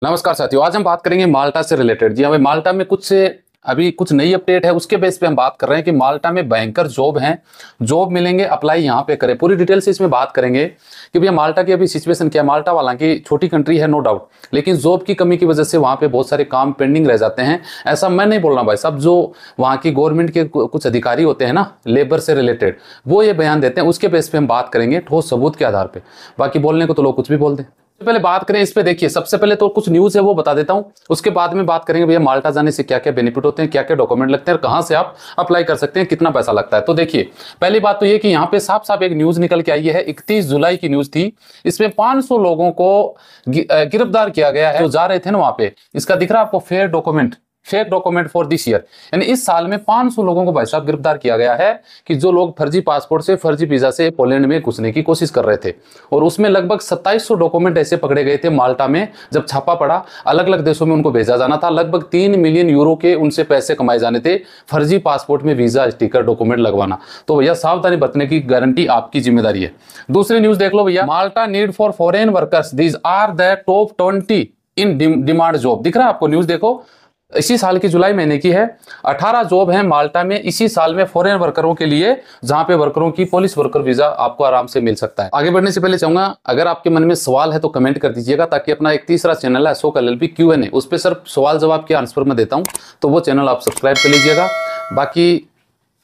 नमस्कार साथियों, आज हम बात करेंगे माल्टा से रिलेटेड। जी हाँ भाई, माल्टा में कुछ नई अपडेट है, उसके बेस पे हम बात कर रहे हैं कि माल्टा में भयंकर जॉब हैं, जॉब मिलेंगे, अप्लाई यहाँ पे करें। पूरी डिटेल से इसमें बात करेंगे कि भैया माल्टा की अभी सिचुएशन क्या है। माल्टा हालांकि छोटी कंट्री है, नो डाउट, लेकिन जॉब की कमी की वजह से वहाँ पे बहुत सारे काम पेंडिंग रह जाते हैं। ऐसा मैं नहीं बोल रहा भाई, सब जो वहाँ की गवर्नमेंट के कुछ अधिकारी होते हैं ना, लेबर से रिलेटेड, वो ये बयान देते हैं, उसके बेस पे हम बात करेंगे ठोस सबूत के आधार पर। बाकी बोलने को तो लोग कुछ भी बोल दें। पहले बात करें इस पे, देखिए सबसे पहले तो कुछ न्यूज़ है वो बता देता हूं, उसके बाद में बात करेंगे भैया माल्टा जाने से क्या क्या बेनिफिट होते हैं, क्या क्या डॉक्यूमेंट लगते हैं और कहां से आप अप्लाई कर सकते हैं, कितना पैसा लगता है। तो देखिए पहली बात तो ये कि यहाँ पे साफ साफ एक न्यूज़ निकल के आई है, 31 जुलाई की न्यूज़ थी। इसमें 500 लोगों को गिरफ्तार किया गया है जो जा रहे थे ना वहां पे। इसका दिख रहा है आपको, fake document for this year, यानी इस साल में 500 लोगों को भाई साहब गिरफ्तार किया गया है कि जो लोग फर्जी पासपोर्ट से, फर्जी वीजा से पोलैंड में घुसने की कोशिश कर रहे थे। और उसमें लगभग 2700 डॉक्यूमेंट ऐसे पकड़े गए थे माल्टा में। जब छापा पड़ा, अलग अलग देशों में उनको भेजा जाना था। लगभग 3 मिलियन यूरो के उनसे पैसे कमाए जाने थे, फर्जी पासपोर्ट में वीजा, स्टिकर, डॉक्यूमेंट लगवाना। तो भैया सावधानी बरतने की गारंटी आपकी जिम्मेदारी है। दूसरी न्यूज देख लो भैया, Malta need for foreign workers, these are the top 20 in demand job. दिख रहा है आपको, न्यूज देखो, इसी साल की जुलाई महीने की है। 18 जॉब है माल्टा में इसी साल में फॉरेन वर्करों के लिए, जहां पे वर्करों की पुलिस वर्कर वीजा आपको आराम से मिल सकता है। आगे बढ़ने से पहले चाहूंगा, अगर आपके मन में सवाल है तो कमेंट कर दीजिएगा, ताकि अपना एक तीसरा चैनल है अशोक LLP Q&A, उस पर सिर्फ सवाल जवाब के आंसर में देता हूं, तो वो चैनल आप सब्सक्राइब कर लीजिएगा। बाकी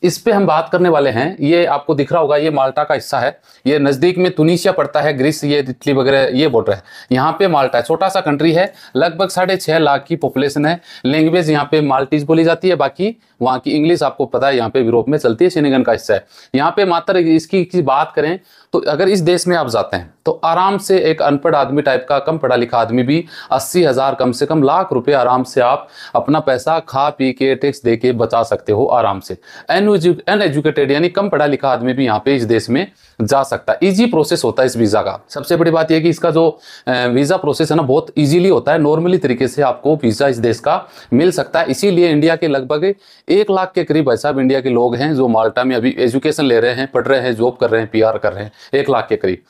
इस पे हम बात करने वाले हैं, ये आपको दिख रहा होगा, ये माल्टा का हिस्सा है। ये नजदीक में तुनिसिया पड़ता है, ग्रीस, ये इटली वगैरह ये बॉर्डर है। यहाँ पे माल्टा है, छोटा सा कंट्री है, लगभग 6.5 लाख की पॉपुलेशन है। लैंग्वेज यहाँ पे माल्टीज बोली जाती है, बाकी वहाँ की इंग्लिश आपको पता है यहाँ पे यूरोप में चलती है, शेंगन का हिस्सा है। यहाँ पे मात्र इसकी बात करें तो अगर इस देश में आप जाते हैं तो आराम से एक अनपढ़ आदमी टाइप का, कम पढ़ा लिखा आदमी भी 80,000 कम से कम लाख रुपए आराम से आप अपना पैसा खा पी के टैक्स दे के बचा सकते हो आराम से। अनएजुकेटेड यानी कम पढ़ा लिखा आदमी भी यहाँ पे इस देश में जा सकता है। इजी प्रोसेस होता है इस वीजा का। सबसे बड़ी बात यह कि इसका जो वीजा प्रोसेस है ना, बहुत इजीली होता है। नॉर्मली तरीके से आपको वीजा इस देश का मिल सकता है। इसीलिए इंडिया के लगभग 1 लाख के करीब भाई साहब इंडिया के लोग हैं जो माल्टा में अभी एजुकेशन ले रहे हैं, पढ़ रहे हैं, जॉब कर रहे हैं, PR कर रहे हैं। 1 लाख के करीब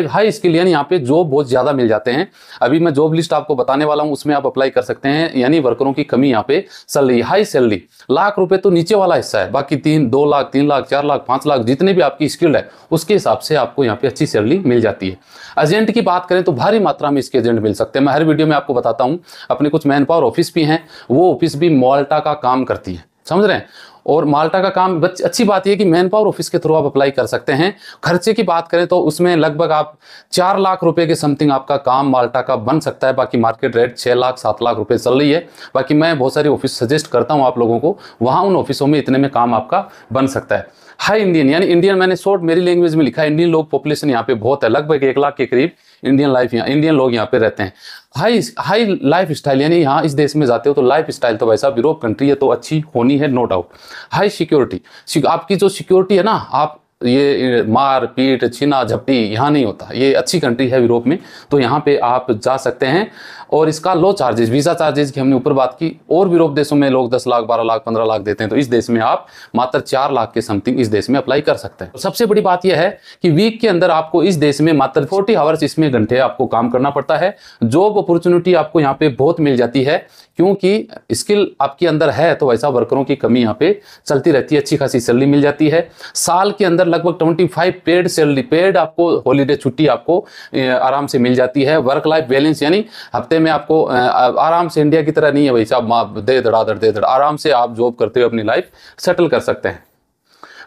हाई स्किल, यानी यहाँ पे जॉब बहुत ज्यादा मिल जाते हैं। अभी मैं जॉब लिस्ट आपको बताने वाला हूँ, उसमें आप अप्लाई कर सकते हैं। यानी वर्करों की कमी यहाँ पे चल रही है। हाई सैलरी, लाख रुपए तो नीचे वाला हिस्सा है, बाकी 2 लाख, 3 लाख, 4 लाख, 5 लाख, जितने भी आपकी स्किल्ड है उसके हिसाब से आपको यहाँ पे अच्छी सैलरी मिल जाती है। एजेंट की बात करें तो भारी मात्रा में इसके एजेंट मिल सकते हैं। मैं हर वीडियो में आपको बताता हूँ, अपने कुछ मैन पावर ऑफिस भी हैं, वो ऑफिस भी माल्टा का काम करती है, समझ रहे हैं। और माल्टा का काम, अच्छी बात यह कि मैन पावर ऑफिस के थ्रू आप अप्लाई कर सकते हैं। खर्चे की बात करें तो उसमें लगभग आप 4 लाख रुपए के समथिंग आपका काम माल्टा का बन सकता है। बाकी मार्केट रेट 6 लाख 7 लाख रुपए चल रही है। बाकी मैं बहुत सारी ऑफिस सजेस्ट करता हूं आप लोगों को, वहां उन ऑफिसों में इतने में काम आपका बन सकता है। हाई इंडियन, यानी इंडियन, मैंने शॉर्ट मेरी लैंग्वेज में लिखा है, इंडियन लोग पॉपुलेशन यहाँ पे बहुत है, लगभग 1 लाख के करीब इंडियन लोग यहाँ पे रहते हैं। हाई लाइफ स्टाइल, यानी यहाँ इस देश में जाते हो तो लाइफ स्टाइल तो वैसा यूरोप कंट्री है तो अच्छी होनी है, नो डाउट। हाई सिक्योरिटी, आपकी जो सिक्योरिटी है ना, आप ये मार पीट छीना झपटी यहाँ नहीं होता। ये अच्छी कंट्री है यूरोप में, तो यहाँ पे आप जा सकते हैं। और इसका लो चार्जेस, वीज़ा चार्जेस की हमने ऊपर बात की। और यूरोप देशों में लोग 10 लाख 12 लाख 15 लाख देते हैं, तो इस देश में आप मात्र 4 लाख के समथिंग इस देश में अप्लाई कर सकते हैं। तो सबसे बड़ी बात यह है कि वीक के अंदर आपको इस देश में मात्र 40 आवर्स, इसमें घंटे आपको काम करना पड़ता है। जॉब अपॉर्चुनिटी आपको यहाँ पे बहुत मिल जाती है, क्योंकि स्किल आपके अंदर है तो वैसा वर्करों की कमी यहाँ पे चलती रहती है। अच्छी खासी सैलरी मिल जाती है। साल के अंदर लगभग 25 पेड सैलरी, पेड आपको हॉलीडे छुट्टी आपको आराम से मिल जाती है। वर्क लाइफ बैलेंस, यानी हफ्ते में आपको आराम से, इंडिया की तरह नहीं है भाई साहब दे धड़, आराम से आप जॉब करते हुए अपनी लाइफ सेटल कर सकते हैं।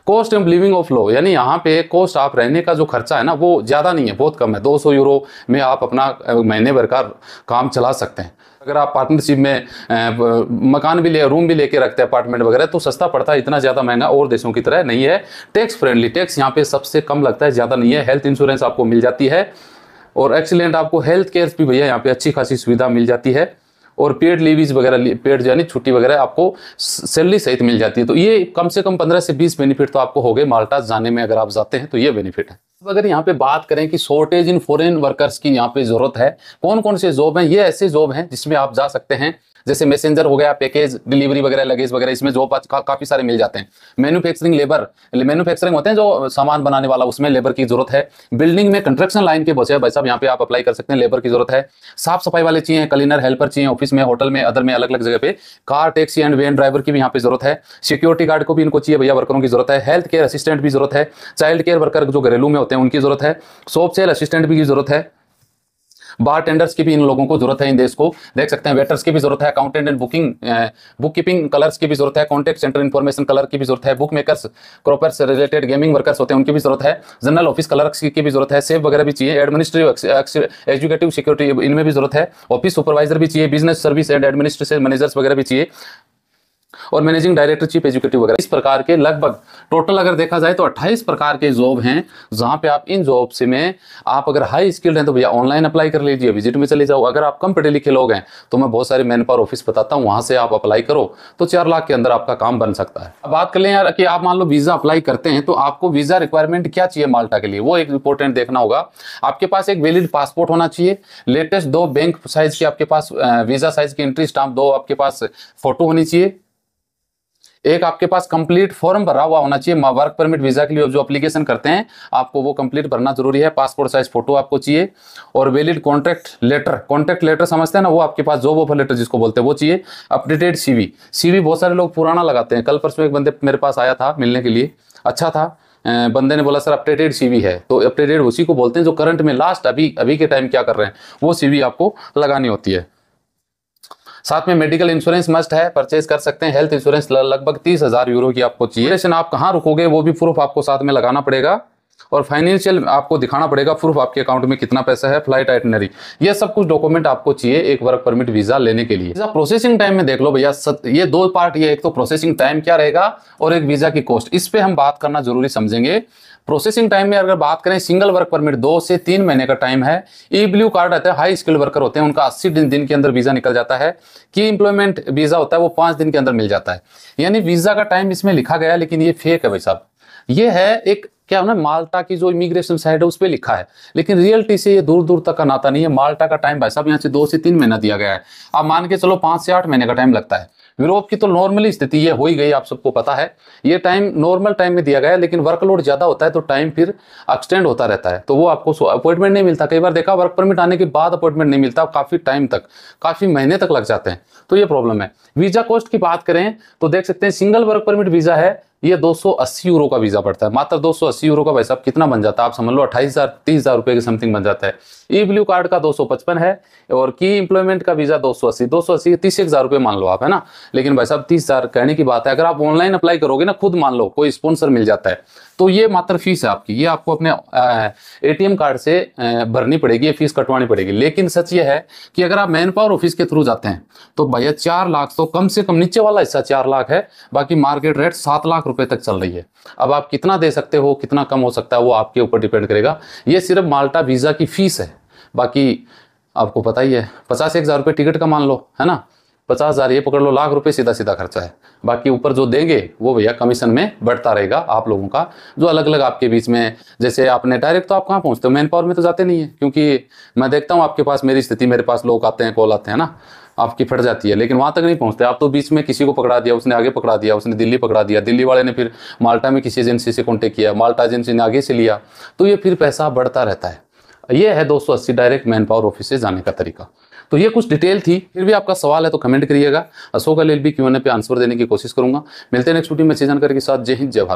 Cost of living of low, यानी यहाँ पे कॉस्ट, आप रहने का जो खर्चा है ना वो ज़्यादा नहीं है, बहुत कम है। 200 यूरो में आप अपना महीने भर का काम चला सकते हैं। अगर आप पार्टनरशिप में मकान भी रूम भी लेके रखते हैं, अपार्टमेंट वगैरह, तो सस्ता पड़ता है, इतना ज़्यादा महंगा और देशों की तरह नहीं है। टैक्स फ्रेंडली, टैक्स यहाँ पे सबसे कम लगता है, ज़्यादा नहीं है। हेल्थ इंश्योरेंस आपको मिल जाती है और एक्सीलेंट आपको हेल्थ केयर भी भैया यहाँ पे अच्छी खासी सुविधा मिल जाती है। और पेड लीवीज वगैरह, पेड यानी छुट्टी वगैरह आपको सैलरी सहित मिल जाती है। तो ये कम से कम 15 से 20 बेनिफिट तो आपको हो गए माल्टा जाने में, अगर आप जाते हैं तो ये बेनिफिट है। अगर यहाँ पे बात करें कि शॉर्टेज इन फॉरेन वर्कर्स की यहाँ पे जरूरत है, कौन कौन से जॉब हैं, ये ऐसे जॉब हैं जिसमें आप जा सकते हैं। जैसे मैसेंजर हो गया, पैकेज डिलीवरी वगैरह, लगेज वगैरह, इसमें जॉब काफी सारे मिल जाते हैं। मैन्युफैक्चरिंग लेबर, मैन्युफैक्चरिंग होते हैं जो सामान बनाने वाला, उसमें लेबर की जरूरत है। बिल्डिंग में कंस्ट्रक्शन लाइन के बचे भाई साहब, यहाँ पे आप अप्लाई कर सकते हैं, लेबर की जरूरत है। साफ सफाई वाले चाहिए, क्लीनर हेल्पर चाहिए, ऑफिस में, होटल में, अदर में, अलग अलग जगह पे। Car taxi and van driver की भी यहाँ पे जरूरत है। सिक्योरिटी गार्ड को भी इनको चाहिए भैया, वर्करों की जरूरत है। हेल्थ केयर असिस्टेंट भी जरूरत है। चाइल्ड केयर वर्कर जो घरेलू में होते हैं उनकी जरूरत है। शॉप सेल असिस्टेंट भी की जरूरत है। बार टेंडर्स की भी इन लोगों को जरूरत है, इन देश को देख सकते हैं। वेटर्स की भी जरूरत है। Accountant and book keeping colours की भी जरूरत है। कॉन्टैक्ट सेंटर इंफॉर्मेशन कलर की भी जरूरत है। Book makers, croppers related gaming workers होते हैं उनकी भी जरूरत है। जनरल ऑफिस कलर्स की भी जरूरत है। सेफ वगैरह भी चाहिए। एडमिनिस्ट्रेटिव एजुकेटिव सिक्योरिटी इनमें भी जरूरत है। ऑफिस सुपरवाइजर भी चाहिए। Business service and administration managers वगैरह भी चाहिए, और मैनेजिंग डायरेक्टर, चीफ एग्जीक्यूटिव वगैरह। इस प्रकार के लगभग टोटल अगर देखा जाए तो 28 प्रकार के जॉब हैं, जहां पे आप इन जॉब से में आप अगर हाई स्किल्ड हैं तो भैया ऑनलाइन अप्लाई कर लीजिए, विजिट में चले जाओ। अगर आप कम पढ़े लिखे लोग हैं तो मैं बहुत सारे मैन पावर ऑफिस बताता हूं, वहां से आप अप्लाई करो तो 4 लाख के अंदर आपका काम बन सकता है। अब बात कर लें यार कि आप मान लो वीजा अप्लाई करते हैं तो आपको वीजा रिक्वायरमेंट क्या चाहिए माल्टा के लिए, वो एक इंपॉर्टेंट देखना होगा। आपके पास एक वैलिड पासपोर्ट होना चाहिए। लेटेस्ट 2 बैंक साइज की आपके पास वीजा साइज की एंट्री स्टाम्प 2 आपके पास फोटो होनी चाहिए। एक आपके पास कंप्लीट फॉर्म भरा हुआ होना चाहिए। वर्क परमिट वीजा के लिए जो एप्लीकेशन करते हैं आपको वो कंप्लीट भरना जरूरी है। पासपोर्ट साइज फोटो आपको चाहिए, और वैलिड कॉन्ट्रैक्ट लेटर समझते हैं ना, वो आपके पास जॉब ऑफर लेटर जिसको बोलते हैं वो चाहिए। अपडेटेड सीवी बहुत सारे लोग पुराना लगाते हैं। कल परसों एक बंदे मेरे पास आया था मिलने के लिए, अच्छा था। बंदे ने बोला सर अपडेटेड सीवी है, तो अपडेटेड उसी को बोलते हैं जो करंट में लास्ट अभी के टाइम क्या कर रहे हैं वो सीवी आपको लगानी होती है। साथ में मेडिकल इंश्योरेंस मस्ट है, परचेज कर सकते हैं। हेल्थ इंश्योरेंस लगभग 30,000 यूरो की आपको चाहिए। आप कहाँ रुकोगे वो भी प्रूफ आपको साथ में लगाना पड़ेगा, और फाइनेंशियल आपको दिखाना पड़ेगा प्रूफ, आपके अकाउंट में कितना पैसा है, फ्लाइट आइटनरी, ये सब कुछ डॉक्यूमेंट आपको चाहिए एक वर्क परमिट वीजा लेने के लिए। वीजा प्रोसेसिंग टाइम में देख लो भैया, ये 2 पार्ट, ये एक तो प्रोसेसिंग टाइम क्या रहेगा और एक वीजा की कॉस्ट, इस पे हम बात करना जरूरी समझेंगे। प्रोसेसिंग टाइम में अगर बात करें, सिंगल वर्क परमिट 2 से 3 महीने का टाइम है। ई ब्लू कार्ड रहता है, हाई स्किल्ड वर्कर होते हैं, उनका 80 दिन के अंदर वीजा निकल जाता है। की एम्प्लॉयमेंट वीजा होता है वो 5 दिन के अंदर मिल जाता है। यानी वीजा का टाइम इसमें लिखा गया, लेकिन ये फेक है भाई साहब। ये है एक क्या है ना, माल्टा की जो इमिग्रेशन साइड है उस पर लिखा है, लेकिन रियलिटी से ये दूर दूर तक का नाता नहीं है। माल्टा का टाइम भाई साहब यहाँ से 2 से 3 महीना दिया गया है। आप मान के चलो 5 से 8 महीने का टाइम लगता है। यूरोप की तो नॉर्मली स्थिति ये हो ही गई, आप सबको पता है। ये टाइम नॉर्मल टाइम में दिया गया है, लेकिन वर्कलोड ज्यादा होता है तो टाइम फिर एक्सटेंड होता रहता है, तो वो आपको अपॉइंटमेंट नहीं मिलता। कई बार देखा वर्क परमिट आने के बाद अपॉइंटमेंट नहीं मिलता, काफी टाइम तक, काफी महीने तक लग जाते हैं, तो ये प्रॉब्लम है। वीजा कॉस्ट की बात करें तो देख सकते हैं, सिंगल वर्क परमिट वीजा है ये 280 यूरो का वीजा पड़ता है, मात्र 280 यूरो का। भाई साहब कितना बन जाता है आप समझ लो, 28,000 30,000 रुपए के समथिंग बन जाता है। ई ब्लू कार्ड का 255 है, और की एम्प्लॉयमेंट का वीजा 280 30,000 रुपए मान लो आप, है ना। लेकिन भाई साहब 30,000 कहने की बात है, अगर आप ऑनलाइन अप्लाई करोगे ना, खुद मान लो कोई स्पॉन्सर मिल जाता है, तो ये मात्र फीस है आपकी, ये आपको अपने एटीएम कार्ड से भरनी पड़ेगी, ये फीस कटवानी पड़ेगी। लेकिन सच ये है कि अगर आप मैन पावर ऑफिस के थ्रू जाते हैं तो भैया 4 लाख तो कम से कम, नीचे वाला हिस्सा 4 लाख है, बाकी मार्केट रेट 7 लाख रुपए तक चल रही है। अब आप कितना दे सकते हो, कितना कम हो सकता है, वो आपके ऊपर डिपेंड करेगा। ये सिर्फ माल्टा वीजा की फीस है, बाकी आपको पता ही है 50-1,000 रुपये टिकट का मान लो, है ना, 50,000 ये पकड़ लो, लाख रुपए सीधा सीधा खर्चा है। बाकी ऊपर जो देंगे वो भैया कमीशन में बढ़ता रहेगा आप लोगों का, जो अलग अलग आपके बीच में। जैसे आपने डायरेक्ट तो आप कहाँ पहुँचते हो, मैन पावर में तो जाते नहीं है, क्योंकि मैं देखता हूँ आपके पास, मेरी स्थिति, मेरे पास लोग आते हैं, कॉल आते हैं ना, आपकी फट जाती है, लेकिन वहाँ तक नहीं पहुँचते आप। तो बीच में किसी को पकड़ा दिया, उसने आगे पकड़ा दिया, उसने दिल्ली पकड़ा दिया, दिल्ली वाले ने फिर माल्टा में किसी एजेंसी से कॉन्टेक्ट किया, माल्टा एजेंसी ने आगे से लिया, तो ये फिर पैसा बढ़ता रहता है। ये है 280 डायरेक्ट मैन पावर ऑफिस से जाने का तरीका। तो ये कुछ डिटेल थी। फिर भी आपका सवाल है तो कमेंट करिएगा, अशोक LLB Q&A पे आंसर देने की कोशिश करूंगा। मिलते हैं नेक्स्ट वीडियो में अच्छी जानकारी के साथ। जय हिंद, जय भारत।